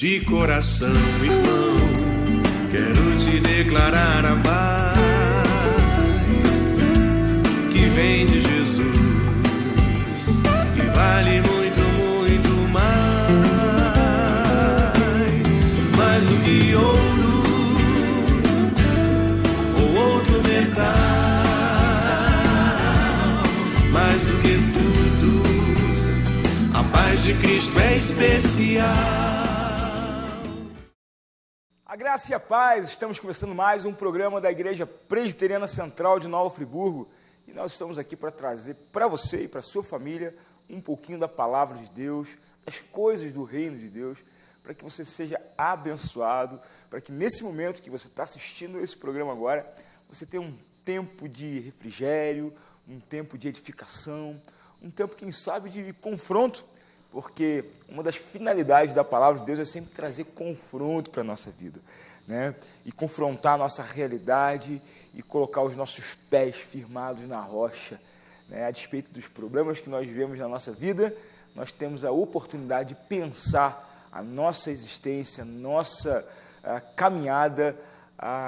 De coração, irmão, quero te declarar a paz que vem de Jesus, que vale muito, muito mais do que ouro ou outro metal, mais do que tudo, a paz de Cristo é especial. A graça e a paz, estamos começando mais um programa da Igreja Presbiteriana Central de Nova Friburgo e nós estamos aqui para trazer para você e para a sua família um pouquinho da palavra de Deus, das coisas do reino de Deus, para que você seja abençoado, para que nesse momento que você está assistindo esse programa agora, você tenha um tempo de refrigério, um tempo de edificação, um tempo, quem sabe, de confronto, porque uma das finalidades da palavra de Deus é sempre trazer confronto para a nossa vida, né? E confrontar a nossa realidade e colocar os nossos pés firmados na rocha, né? A despeito dos problemas que nós vivemos na nossa vida, nós temos a oportunidade de pensar a nossa existência, nossa caminhada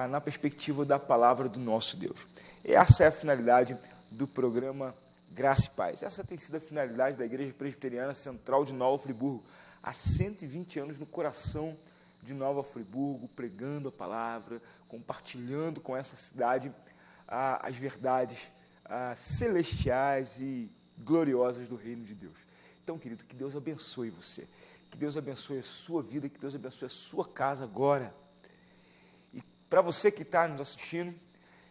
na perspectiva da palavra do nosso Deus. E essa é a finalidade do programa Graça e Paz. Essa tem sido a finalidade da Igreja Presbiteriana Central de Nova Friburgo, há 120 anos no coração de Nova Friburgo, pregando a palavra, compartilhando com essa cidade as verdades celestiais e gloriosas do reino de Deus. Então, querido, que Deus abençoe você, que Deus abençoe a sua vida, que Deus abençoe a sua casa agora. E para você que está nos assistindo,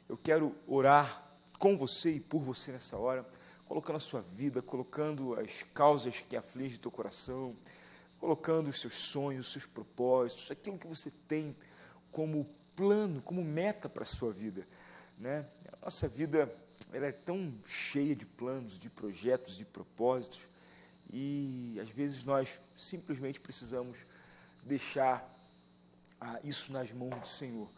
eu quero orar com você e por você nessa hora, colocando a sua vida, colocando as causas que afligem o teu coração, colocando os seus sonhos, os seus propósitos, aquilo que você tem como plano, como meta para a sua vida, né? A nossa vida, ela é tão cheia de planos, de projetos, de propósitos, e às vezes nós simplesmente precisamos deixar isso nas mãos do Senhor,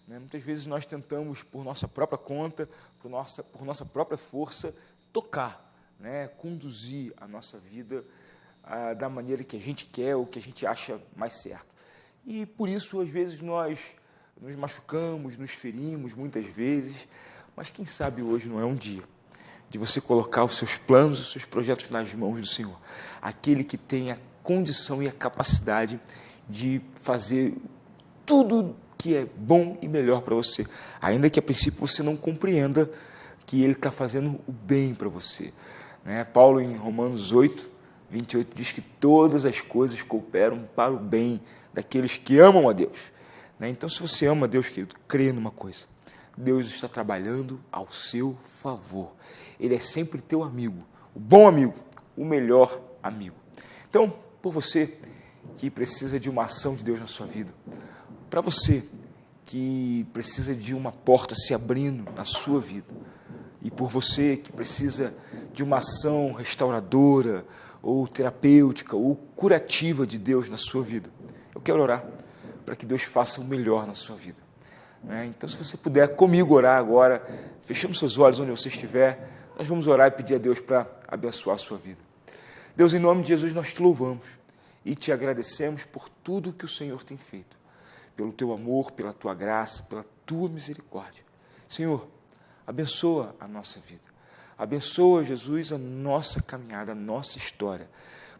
né? Muitas vezes nós tentamos, por nossa própria conta, por nossa própria força, tocar, né? Conduzir a nossa vida da maneira que a gente quer ou que a gente acha mais certo. E por isso, às vezes, nós nos machucamos, nos ferimos muitas vezes, mas quem sabe hoje não é um dia de você colocar os seus planos, os seus projetos nas mãos do Senhor, aquele que tem a condição e a capacidade de fazer tudo que é bom e melhor para você, ainda que a princípio você não compreenda que Ele está fazendo o bem para você, né? Paulo, em Romanos 8, 28, diz que todas as coisas cooperam para o bem daqueles que amam a Deus, né? Então, se você ama a Deus, querido, crê numa coisa: Deus está trabalhando ao seu favor. Ele é sempre teu amigo, o bom amigo, o melhor amigo. Então, por você que precisa de uma ação de Deus na sua vida, para você que precisa de uma porta se abrindo na sua vida, e por você que precisa de uma ação restauradora, ou terapêutica, ou curativa de Deus na sua vida, eu quero orar para que Deus faça o melhor na sua vida, né? Então, se você puder comigo orar agora, fechando seus olhos onde você estiver, nós vamos orar e pedir a Deus para abençoar a sua vida. Deus, em nome de Jesus, nós te louvamos e te agradecemos por tudo que o Senhor tem feito, pelo teu amor, pela tua graça, pela tua misericórdia. Senhor, abençoa a nossa vida, abençoa, Jesus, a nossa caminhada, a nossa história,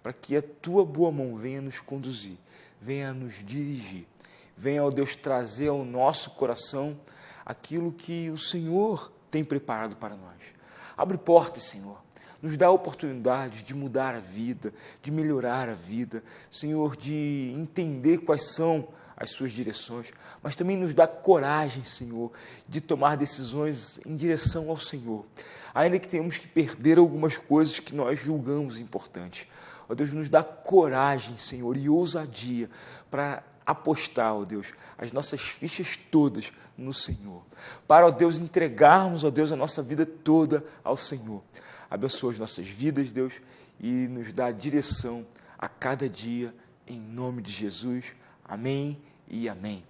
para que a tua boa mão venha nos conduzir, venha nos dirigir, venha, ó Deus, trazer ao nosso coração aquilo que o Senhor tem preparado para nós. Abre portas, Senhor, nos dá a oportunidade de mudar a vida, de melhorar a vida, Senhor, de entender quais são as suas direções, mas também nos dá coragem, Senhor, de tomar decisões em direção ao Senhor, ainda que tenhamos que perder algumas coisas que nós julgamos importantes. Ó Deus, nos dá coragem, Senhor, e ousadia para apostar, ó Deus, as nossas fichas todas no Senhor, para, ó Deus, entregarmos, ó Deus, a nossa vida toda ao Senhor. Abençoa as nossas vidas, Deus, e nos dá direção a cada dia, em nome de Jesus. Amém e amém.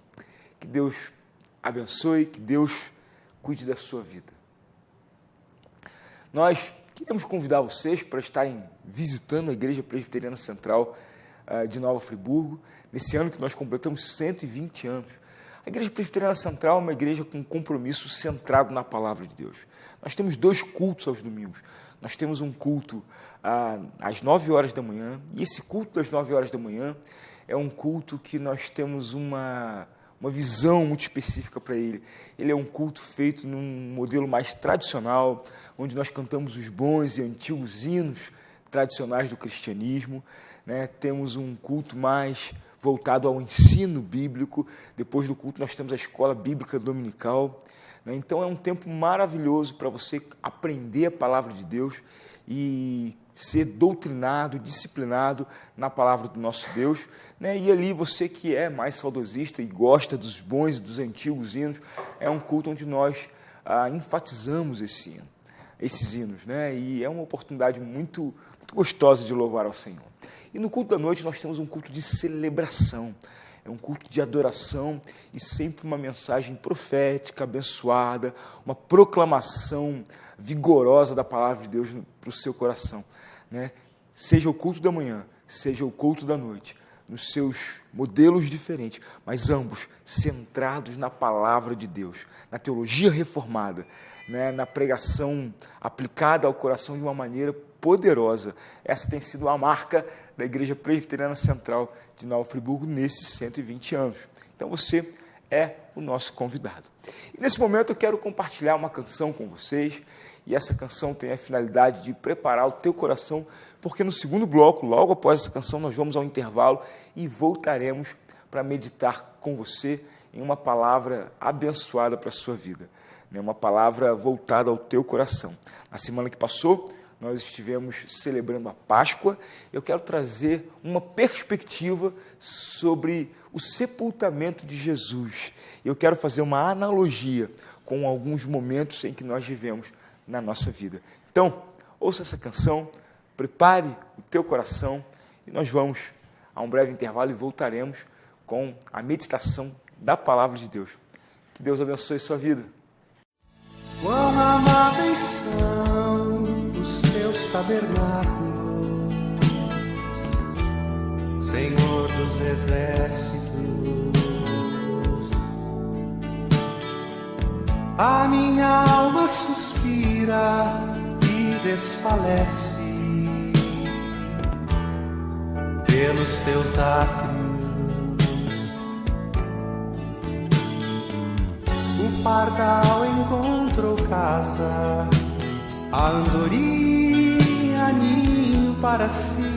Que Deus abençoe, que Deus cuide da sua vida. Nós queremos convidar vocês para estarem visitando a Igreja Presbiteriana Central de Nova Friburgo, nesse ano que nós completamos 120 anos. A Igreja Presbiteriana Central é uma igreja com compromisso centrado na Palavra de Deus. Nós temos 2 cultos aos domingos. Nós temos um culto às 9 horas da manhã, e esse culto das 9 horas da manhã é um culto que nós temos uma visão muito específica para ele. Ele é um culto feito num modelo mais tradicional, onde nós cantamos os bons e antigos hinos tradicionais do cristianismo, né? Temos um culto mais voltado ao ensino bíblico. Depois do culto nós temos a escola bíblica dominical, né? Então é um tempo maravilhoso para você aprender a palavra de Deus e ser doutrinado, disciplinado na palavra do nosso Deus, né? E ali você que é mais saudosista e gosta dos bons e dos antigos hinos, é um culto onde nós enfatizamos esses hinos, né? E é uma oportunidade muito gostosa de louvar ao Senhor. E no culto da noite nós temos um culto de celebração, é um culto de adoração e sempre uma mensagem profética, abençoada, uma proclamação vigorosa da palavra de Deus para o seu coração, né? Seja o culto da manhã, seja o culto da noite, nos seus modelos diferentes, mas ambos centrados na palavra de Deus, na teologia reformada, né? Na pregação aplicada ao coração de uma maneira poderosa. Essa tem sido a marca da Igreja Presbiteriana Central de Nova Friburgo nesses 120 anos. Então você é o nosso convidado. E nesse momento eu quero compartilhar uma canção com vocês, e essa canção tem a finalidade de preparar o teu coração, porque no segundo bloco, logo após essa canção, nós vamos ao intervalo e voltaremos para meditar com você em uma palavra abençoada para a sua vida, né? Uma palavra voltada ao teu coração. Na semana que passou, nós estivemos celebrando a Páscoa. Eu quero trazer uma perspectiva sobre o sepultamento de Jesus. Eu quero fazer uma analogia com alguns momentos em que nós vivemos na nossa vida. Então, ouça essa canção, prepare o teu coração e nós vamos a um breve intervalo e voltaremos com a meditação da Palavra de Deus. Que Deus abençoe sua vida. Quão amáveis são os teus tabernáculos, Senhor dos exércitos. A minha alma suspira e desfalece pelos teus átrios. O pardal encontrou casa, a andorinha ninho para si.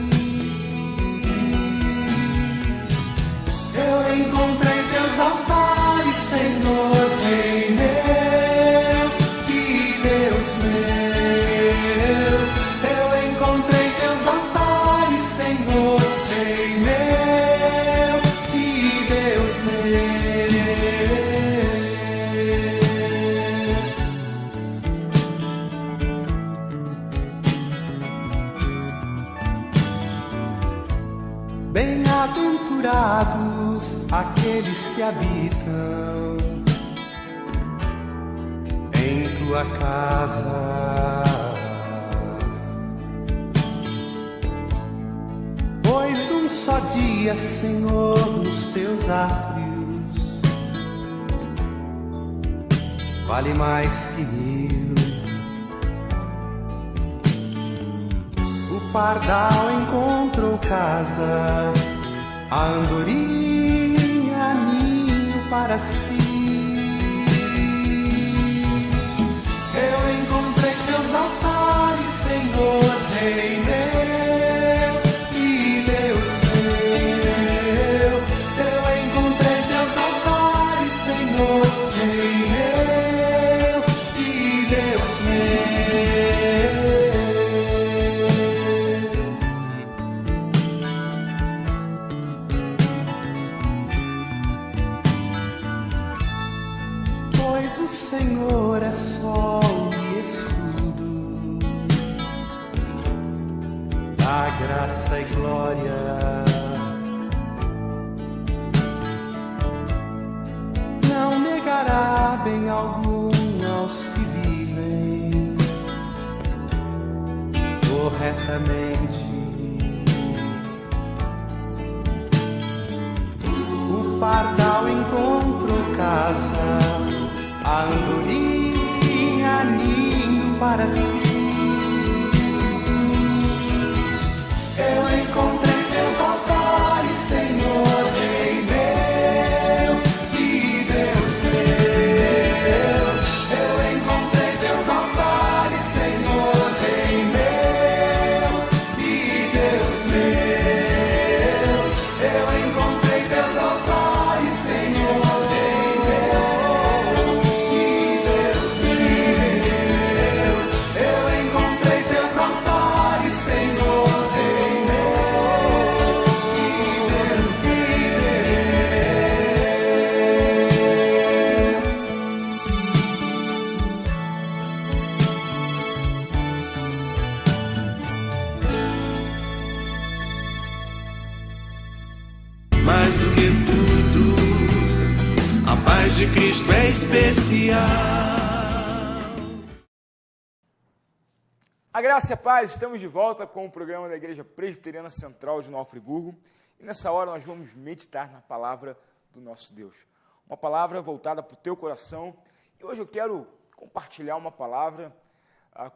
Eu encontrei teus altares, Senhor, Rei meu e Deus meu. Eu encontrei teus altares, Senhor, Rei meu e Deus meu. Bem-aventurados aqueles que habitam em tua casa, pois um só dia, Senhor, nos teus átrios vale mais que 1000. O pardal encontrou casa, a andorinha ninho para si. Eu encontrei teus altares, Senhor, Rei meu e Deus meu. Eu encontrei teus altares, Senhor, Rei meu e Deus meu. Pois o Senhor é sol e escudo, dá graça e glória. Não negará bem algum aos que vivem corretamente. pardal encontrou casa, a andorinha ninho para si. Eu encontrei teus altares, Senhor, Rei meu e Deus meu. Eu encontrei teus altares, Senhor, Rei meu e Deus meu. Eu encontrei teus altares, Senhor, Rei meu e Deus meu. Eu encontrei teus altares, Senhor, Rei meu e Deus meu. Mais do que tudo, a paz de Cristo é especial. A graça e a paz, estamos de volta com o programa da Igreja Presbiteriana Central de Nova Friburgo. E nessa hora nós vamos meditar na palavra do nosso Deus. Uma palavra voltada para o teu coração. E hoje eu quero compartilhar uma palavra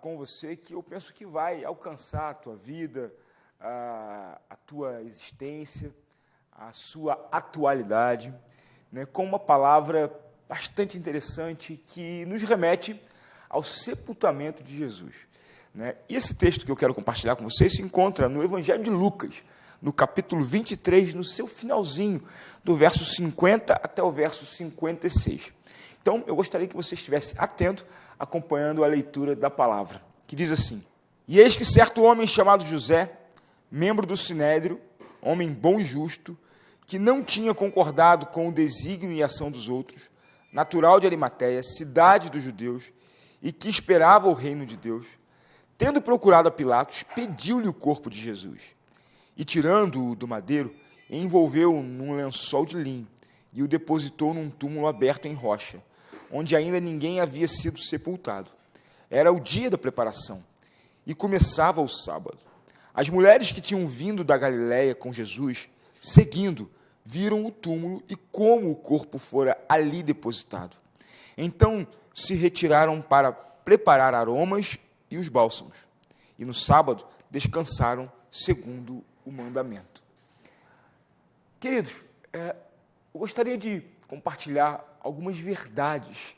com você que eu penso que vai alcançar a tua vida, a tua existência, a sua atualidade, né, com uma palavra bastante interessante que nos remete ao sepultamento de Jesus. Né? E esse texto que eu quero compartilhar com vocês se encontra no Evangelho de Lucas, no capítulo 23, no seu finalzinho, do verso 50 até o verso 56. Então, eu gostaria que você estivesse atento, acompanhando a leitura da palavra, que diz assim: E eis que certo homem chamado José, membro do Sinédrio, homem bom e justo, que não tinha concordado com o desígnio e ação dos outros, natural de Arimateia, cidade dos judeus, e que esperava o reino de Deus, tendo procurado a Pilatos, pediu-lhe o corpo de Jesus. E tirando-o do madeiro, envolveu-o num lençol de linho, e o depositou num túmulo aberto em rocha, onde ainda ninguém havia sido sepultado. Era o dia da preparação, e começava o sábado. As mulheres que tinham vindo da Galiléia com Jesus, seguindo, viram o túmulo e como o corpo fora ali depositado. Então se retiraram para preparar aromas e os bálsamos. E no sábado descansaram segundo o mandamento. Queridos, eu gostaria de compartilhar algumas verdades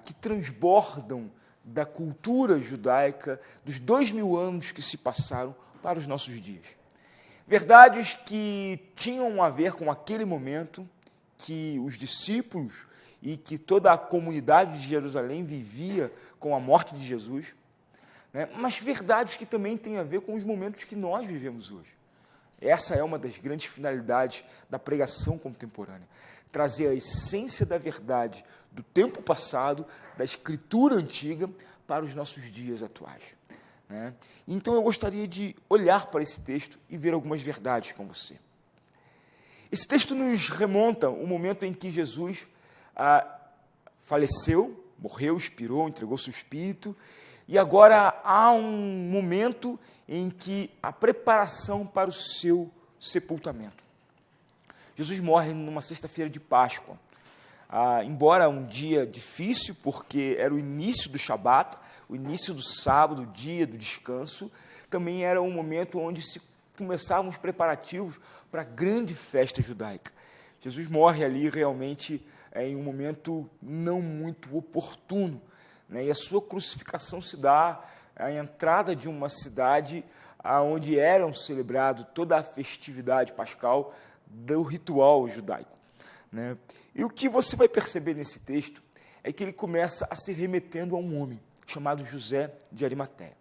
que transbordam da cultura judaica dos 2000 anos que se passaram para os nossos dias. Verdades que tinham a ver com aquele momento que os discípulos e que toda a comunidade de Jerusalém vivia com a morte de Jesus, né? Mas verdades que também têm a ver com os momentos que nós vivemos hoje. Essa é uma das grandes finalidades da pregação contemporânea, trazer a essência da verdade do tempo passado, da Escritura antiga, para os nossos dias atuais. Né? Então eu gostaria de olhar para esse texto e ver algumas verdades com você. Esse texto nos remonta ao momento em que Jesus faleceu, morreu, expirou, entregou seu espírito, e agora há um momento em que a preparação para o seu sepultamento. Jesus morre numa sexta-feira de Páscoa. Embora um dia difícil, porque era o início do Shabat, o início do sábado, o dia do descanso, também era um momento onde se começavam os preparativos para a grande festa judaica. Jesus morre ali realmente em um momento não muito oportuno, né? E a sua crucificação se dá à entrada de uma cidade onde eram celebrado toda a festividade pascal do ritual judaico, né? E o que você vai perceber nesse texto é que ele começa a se remetendo a um homem chamado José de Arimateia.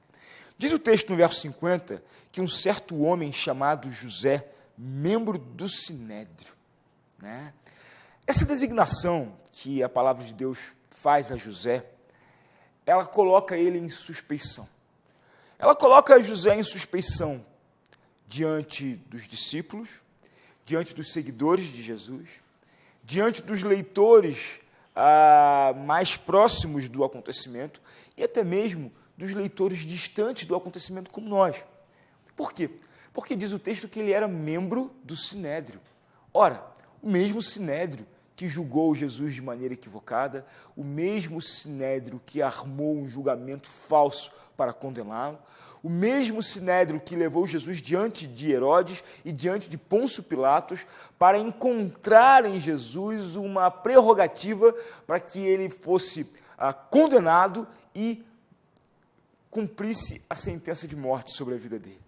Diz o texto no verso 50 que um certo homem chamado José, membro do Sinédrio, né? Essa designação que a palavra de Deus faz a José, ela coloca ele em suspeição. Ela coloca José em suspeição diante dos discípulos, diante dos seguidores de Jesus, diante dos leitores mais próximos do acontecimento e até mesmo dos leitores distantes do acontecimento como nós. Por quê? Porque diz o texto que ele era membro do Sinédrio. Ora, o mesmo sinédrio que julgou Jesus de maneira equivocada, o mesmo sinédrio que armou um julgamento falso para condená-lo, o mesmo sinédrio que levou Jesus diante de Herodes e diante de Pôncio Pilatos para encontrar em Jesus uma prerrogativa para que ele fosse condenado e cumprisse a sentença de morte sobre a vida dele.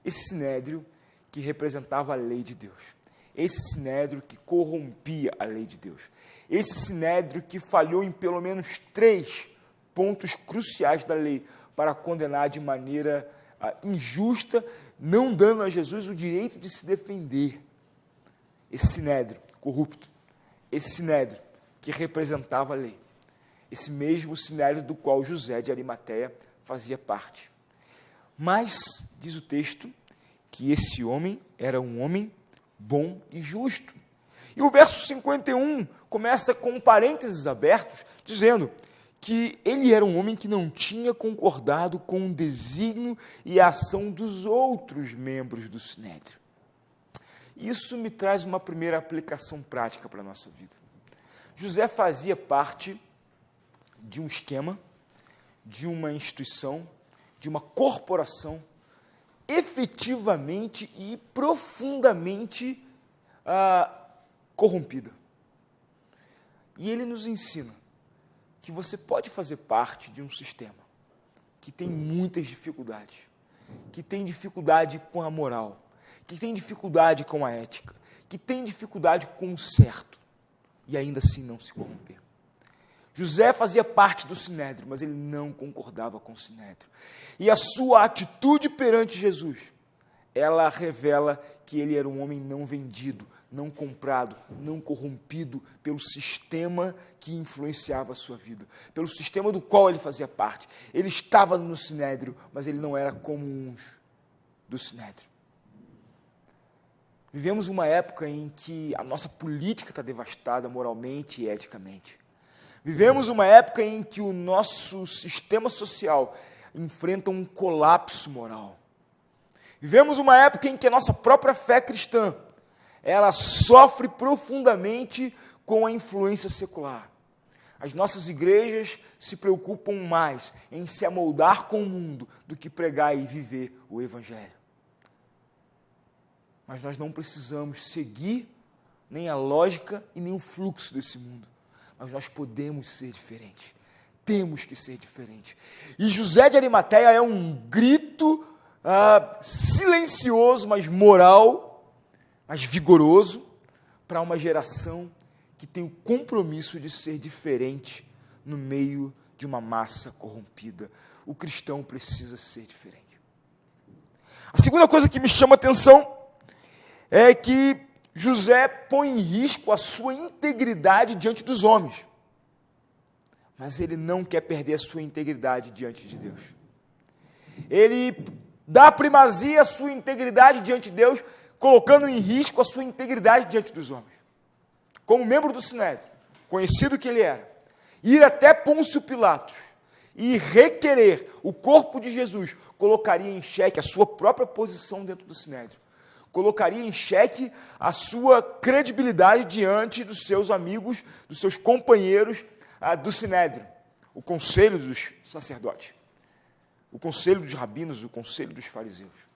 Esse sinédrio que representava a lei de Deus. Esse sinédrio que corrompia a lei de Deus. Esse sinédrio que falhou em pelo menos 3 pontos cruciais da lei para condenar de maneira injusta, não dando a Jesus o direito de se defender. Esse sinédrio corrupto, esse sinédrio que representava a lei, esse mesmo sinédrio do qual José de Arimateia fazia parte. Mas, diz o texto, que esse homem era um homem bom e justo. E o verso 51 começa com parênteses abertos, dizendo que ele era um homem que não tinha concordado com o desígnio e a ação dos outros membros do sinédrio. Isso me traz uma primeira aplicação prática para a nossa vida. José fazia parte de um esquema, de uma instituição, de uma corporação efetivamente e profundamente corrompida. E ele nos ensina que você pode fazer parte de um sistema que tem muitas dificuldades, que tem dificuldade com a moral, que tem dificuldade com a ética, que tem dificuldade com o certo, e ainda assim não se corromper. José fazia parte do sinédrio, mas ele não concordava com o sinédrio. E a sua atitude perante Jesus, ela revela que ele era um homem não vendido, não comprado, não corrompido pelo sistema que influenciava a sua vida, pelo sistema do qual ele fazia parte. Ele estava no sinédrio, mas ele não era como uns do sinédrio. Vivemos uma época em que a nossa política está devastada moralmente e eticamente. Vivemos uma época em que o nosso sistema social enfrenta um colapso moral. Vivemos uma época em que a nossa própria fé cristã, ela sofre profundamente com a influência secular. As nossas igrejas se preocupam mais em se amoldar com o mundo do que pregar e viver o Evangelho. Mas nós não precisamos seguir nem a lógica e nem o fluxo desse mundo. Mas nós podemos ser diferentes. Temos que ser diferentes. E José de Arimateia é um grito silencioso, mas moral, mas vigoroso, para uma geração que tem o compromisso de ser diferente no meio de uma massa corrompida. O cristão precisa ser diferente. A segunda coisa que me chama a atenção é que José põe em risco a sua integridade diante dos homens. Mas ele não quer perder a sua integridade diante de Deus. Ele dá primazia à sua integridade diante de Deus, colocando em risco a sua integridade diante dos homens. Como membro do Sinédrio, conhecido que ele era, ir até Pôncio Pilatos e requerer o corpo de Jesus, colocaria em xeque a sua própria posição dentro do Sinédrio. Colocaria em xeque a sua credibilidade diante dos seus amigos, dos seus companheiros do Sinédrio, o conselho dos sacerdotes, o conselho dos rabinos, o conselho dos fariseus.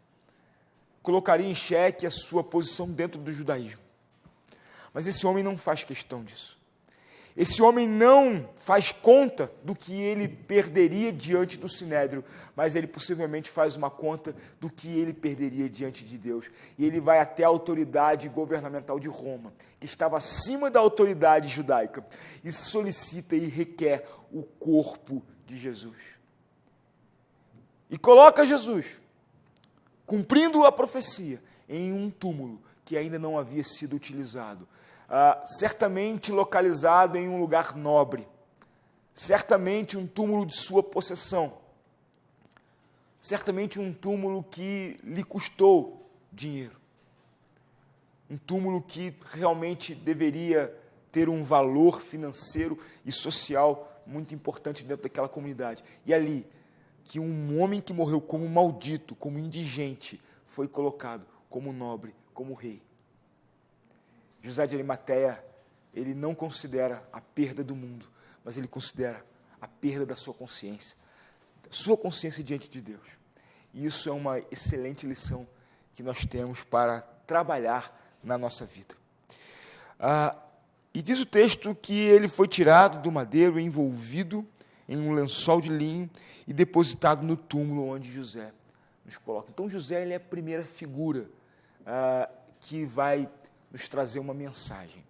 Colocaria em xeque a sua posição dentro do judaísmo. Mas esse homem não faz questão disso. Esse homem não faz conta do que ele perderia diante do Sinédrio, mas ele possivelmente faz uma conta do que ele perderia diante de Deus. E ele vai até a autoridade governamental de Roma, que estava acima da autoridade judaica, e solicita e requer o corpo de Jesus. E coloca Jesus, cumprindo a profecia, em um túmulo que ainda não havia sido utilizado. Certamente localizado em um lugar nobre, certamente um túmulo de sua possessão, certamente um túmulo que lhe custou dinheiro, um túmulo que realmente deveria ter um valor financeiro e social muito importante dentro daquela comunidade. E ali, que um homem que morreu como maldito, como indigente, foi colocado como nobre, como rei. José de Arimateia, ele não considera a perda do mundo, mas ele considera a perda da sua consciência diante de Deus. E isso é uma excelente lição que nós temos para trabalhar na nossa vida. E diz o texto que ele foi tirado do madeiro, envolvido em um lençol de linho e depositado no túmulo onde José nos coloca. Então, José ele é a primeira figura que vai nos trazer uma mensagem.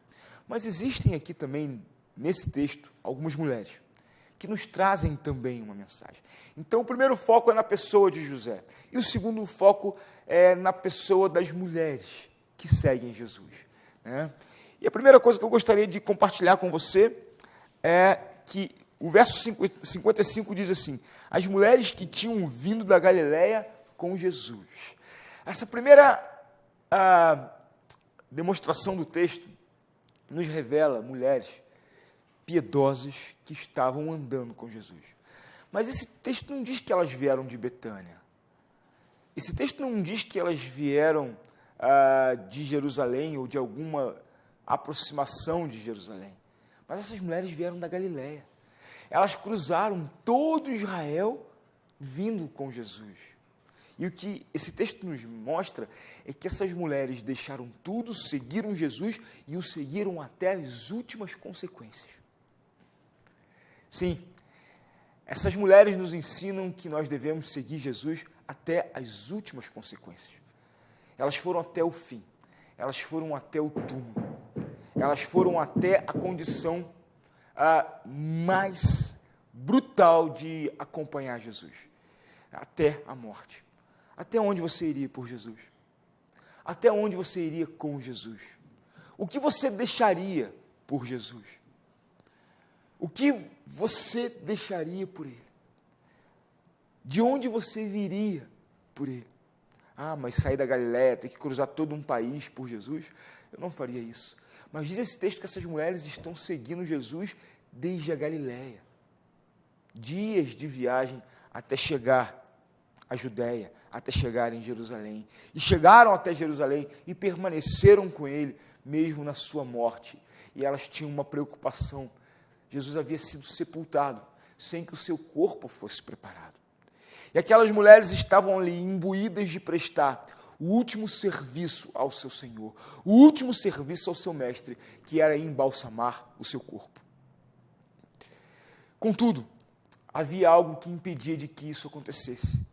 Mas existem aqui também, nesse texto, algumas mulheres que nos trazem também uma mensagem. Então, o primeiro foco é na pessoa de José. E o segundo foco é na pessoa das mulheres que seguem Jesus, né? E a primeira coisa que eu gostaria de compartilhar com você é que o verso 55 diz assim: as mulheres que tinham vindo da Galileia com Jesus. Essa primeira demonstração do texto nos revela mulheres piedosas que estavam andando com Jesus. Mas esse texto não diz que elas vieram de Betânia. Esse texto não diz que elas vieram de Jerusalém ou de alguma aproximação de Jerusalém. Mas essas mulheres vieram da Galileia. Elas cruzaram todo Israel vindo com Jesus. E o que esse texto nos mostra é que essas mulheres deixaram tudo, seguiram Jesus e o seguiram até as últimas consequências. Sim, essas mulheres nos ensinam que nós devemos seguir Jesus até as últimas consequências. Elas foram até o fim, elas foram até o túmulo, elas foram até a condição mais brutal de acompanhar Jesus, até a morte. Até onde você iria por Jesus? Até onde você iria com Jesus? O que você deixaria por Jesus? O que você deixaria por Ele? De onde você viria por Ele? Mas sair da Galileia, ter que cruzar todo um país por Jesus? Eu não faria isso. Mas diz esse texto que essas mulheres estão seguindo Jesus desde a Galileia. Dias de viagem até chegar à Judéia, até chegar em Jerusalém. E chegaram até Jerusalém e permaneceram com Ele, mesmo na sua morte. E elas tinham uma preocupação. Jesus havia sido sepultado, sem que o seu corpo fosse preparado. E aquelas mulheres estavam ali imbuídas de prestar o último serviço ao seu Senhor, o último serviço ao seu Mestre, que era embalsamar o seu corpo. Contudo, havia algo que impedia de que isso acontecesse.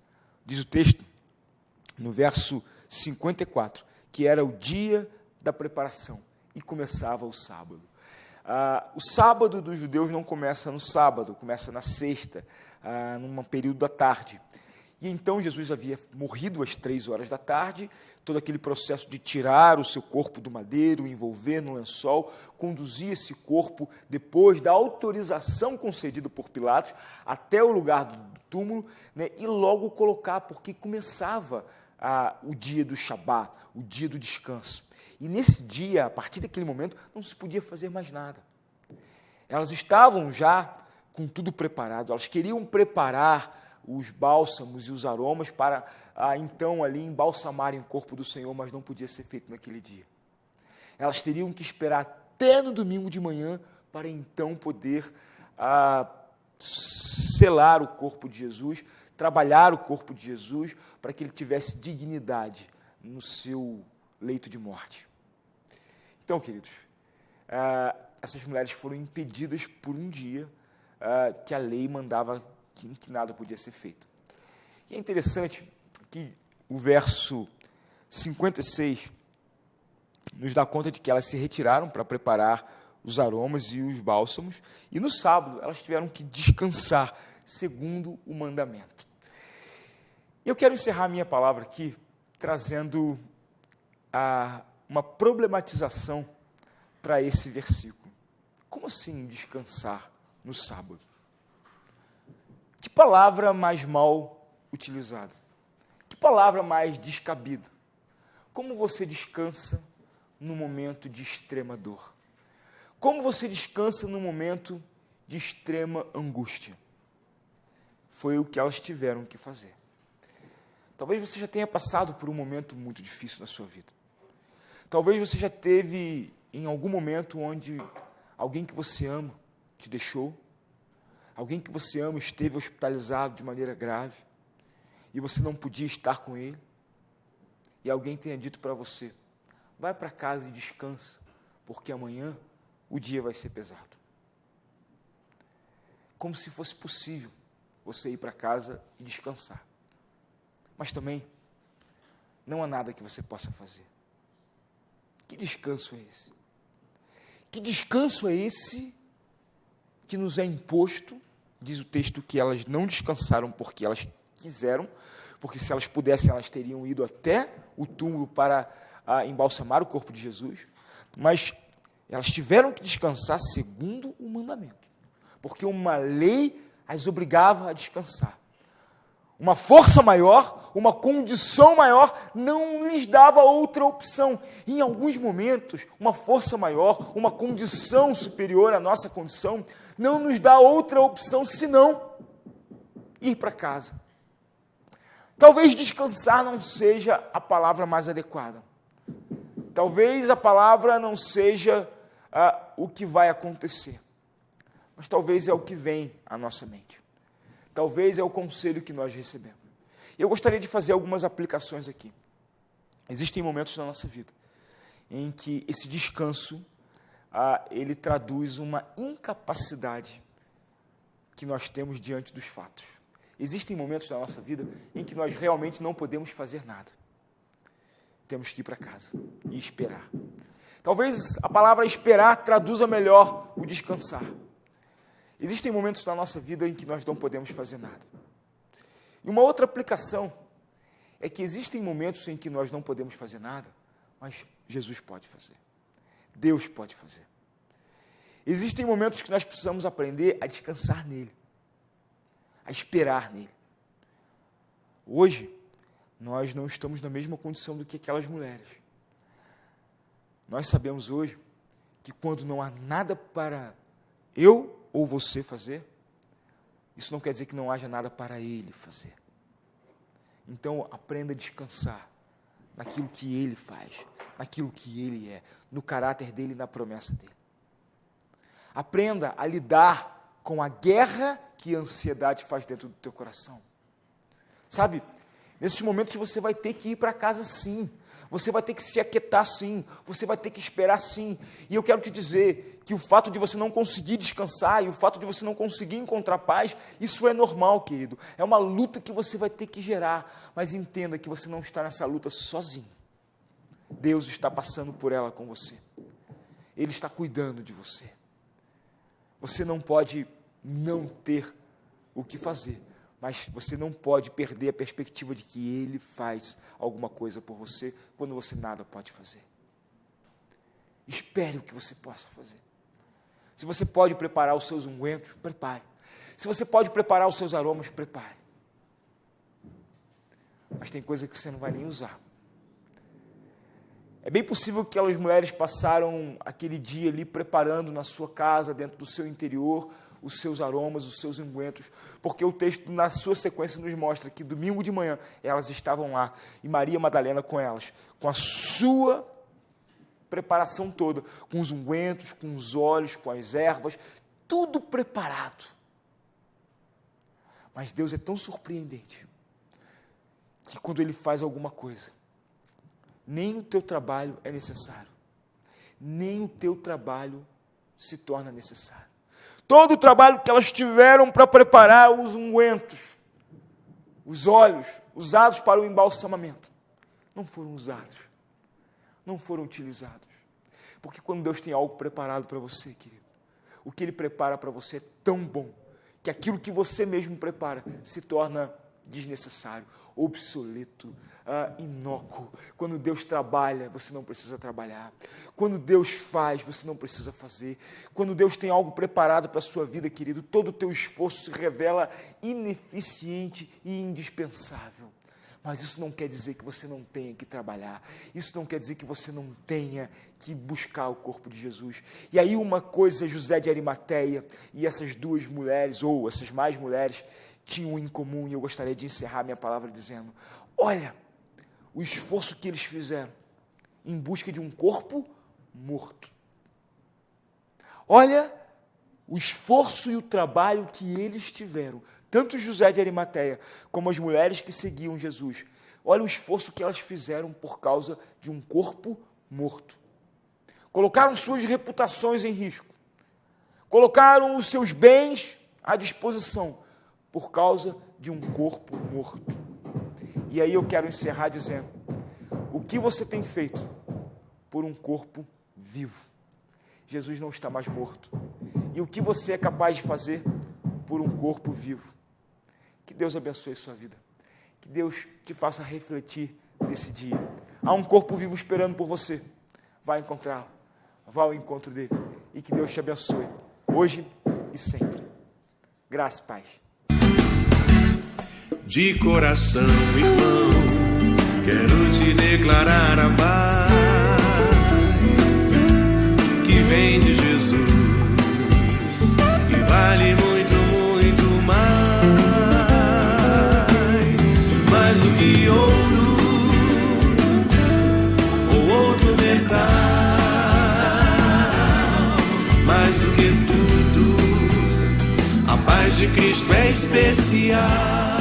Diz o texto, no verso 54, que era o dia da preparação e começava o sábado. O sábado dos judeus não começa no sábado, começa na sexta, num período da tarde. E então Jesus havia morrido às 3 horas da tarde, todo aquele processo de tirar o seu corpo do madeiro, envolver no lençol, conduzir esse corpo, depois da autorização concedida por Pilatos, até o lugar do túmulo, né, e logo colocar, porque começava o dia do Shabat, o dia do descanso. E nesse dia, a partir daquele momento, não se podia fazer mais nada. Elas estavam já com tudo preparado, elas queriam preparar os bálsamos e os aromas para, então, ali embalsamarem o corpo do Senhor, mas não podia ser feito naquele dia. Elas teriam que esperar até no domingo de manhã para, então, poder selar o corpo de Jesus, trabalhar o corpo de Jesus, para que ele tivesse dignidade no seu leito de morte. Então, queridos, essas mulheres foram impedidas por um dia que a lei mandava que nada podia ser feito. E é interessante que o verso 56 nos dá conta de que elas se retiraram para preparar os aromas e os bálsamos, e no sábado elas tiveram que descansar, segundo o mandamento. Eu quero encerrar minha palavra aqui, trazendo uma problematização para esse versículo. Como assim descansar no sábado? Que palavra mais mal utilizada? Que palavra mais descabida? Como você descansa no momento de extrema dor? Como você descansa no momento de extrema angústia? Foi o que elas tiveram que fazer. Talvez você já tenha passado por um momento muito difícil na sua vida. Talvez você já teve em algum momento onde alguém que você ama te deixou, alguém que você ama esteve hospitalizado de maneira grave, e você não podia estar com ele, e alguém tenha dito para você, vai para casa e descansa, porque amanhã o dia vai ser pesado. Como se fosse possível você ir para casa e descansar. Mas também, não há nada que você possa fazer. Que descanso é esse? Que descanso é esse que nos é imposto? Diz o texto que elas não descansaram porque elas quiseram, porque se elas pudessem, elas teriam ido até o túmulo para embalsamar o corpo de Jesus, mas elas tiveram que descansar segundo o mandamento, porque uma lei as obrigava a descansar. Uma força maior, uma condição maior, não lhes dava outra opção. Em alguns momentos, uma força maior, uma condição superior à nossa condição, não nos dá outra opção senão ir para casa. Talvez descansar não seja a palavra mais adequada. Talvez a palavra não seja o que vai acontecer. Mas talvez é o que vem à nossa mente. Talvez é o conselho que nós recebemos. Eu gostaria de fazer algumas aplicações aqui. Existem momentos na nossa vida em que esse descanso, ele traduz uma incapacidade que nós temos diante dos fatos. Existem momentos na nossa vida em que nós realmente não podemos fazer nada. Temos que ir para casa e esperar. Talvez a palavra esperar traduza melhor o descansar. Existem momentos na nossa vida em que nós não podemos fazer nada. E uma outra aplicação é que existem momentos em que nós não podemos fazer nada, mas Jesus pode fazer. Deus pode fazer. Existem momentos que nós precisamos aprender a descansar nele, a esperar nele. Hoje, nós não estamos na mesma condição do que aquelas mulheres. Nós sabemos hoje que quando não há nada para eu ou você fazer, isso não quer dizer que não haja nada para ele fazer. Então, aprenda a descansar naquilo que ele faz, naquilo que ele é, no caráter dele e na promessa dele. Aprenda a lidar com a guerra que a ansiedade faz dentro do teu coração. Sabe, nesses momentos você vai ter que ir para casa sim, você vai ter que se aquietar sim, você vai ter que esperar sim. E eu quero te dizer que o fato de você não conseguir descansar e o fato de você não conseguir encontrar paz, isso é normal, querido. É uma luta que você vai ter que gerar, mas entenda que você não está nessa luta sozinho. Deus está passando por ela com você. Ele está cuidando de você. Você não pode não ter o que fazer, mas você não pode perder a perspectiva de que Ele faz alguma coisa por você, quando você nada pode fazer. Espere o que você possa fazer. Se você pode preparar os seus ungüentos, prepare. Se você pode preparar os seus aromas, prepare. Mas tem coisa que você não vai nem usar. É bem possível que aquelas mulheres passaram aquele dia ali preparando na sua casa, dentro do seu interior, os seus aromas, os seus ungüentos, porque o texto na sua sequência nos mostra que domingo de manhã elas estavam lá, e Maria Madalena com elas, com a sua preparação toda, com os ungüentos, com os óleos, com as ervas, tudo preparado. Mas Deus é tão surpreendente, que quando Ele faz alguma coisa, nem o teu trabalho é necessário, nem o teu trabalho se torna necessário. Todo o trabalho que elas tiveram para preparar os ungüentos, os óleos usados para o embalsamamento, não foram usados, não foram utilizados. Porque quando Deus tem algo preparado para você, querido, o que Ele prepara para você é tão bom, que aquilo que você mesmo prepara se torna desnecessário, obsoleto, inócuo. Quando Deus trabalha, você não precisa trabalhar. Quando Deus faz, você não precisa fazer. Quando Deus tem algo preparado para a sua vida, querido, todo o teu esforço se revela ineficiente e indispensável. Mas isso não quer dizer que você não tenha que trabalhar. Isso não quer dizer que você não tenha que buscar o corpo de Jesus. E aí uma coisa, José de Arimateia e essas duas mulheres, ou essas mais mulheres, tinham em comum, e eu gostaria de encerrar minha palavra dizendo, olha, o esforço que eles fizeram em busca de um corpo morto, Olha o esforço e o trabalho que eles tiveram, tanto José de Arimateia como as mulheres que seguiam Jesus. Olha o esforço que elas fizeram por causa de um corpo morto. Colocaram suas reputações em risco. Colocaram os seus bens à disposição por causa de um corpo morto. E aí eu quero encerrar dizendo: o que você tem feito por um corpo vivo? Jesus não está mais morto. E o que você é capaz de fazer por um corpo vivo? Que Deus abençoe a sua vida. Que Deus te faça refletir nesse dia. Há um corpo vivo esperando por você. Vai encontrá-lo. Vá ao encontro dele. E que Deus te abençoe, hoje e sempre. Graça e paz. De coração, irmão, quero te declarar a paz que vem de Jesus, que vale muito, muito mais do que ouro ou outro metal, mais do que tudo, a paz de Cristo é especial.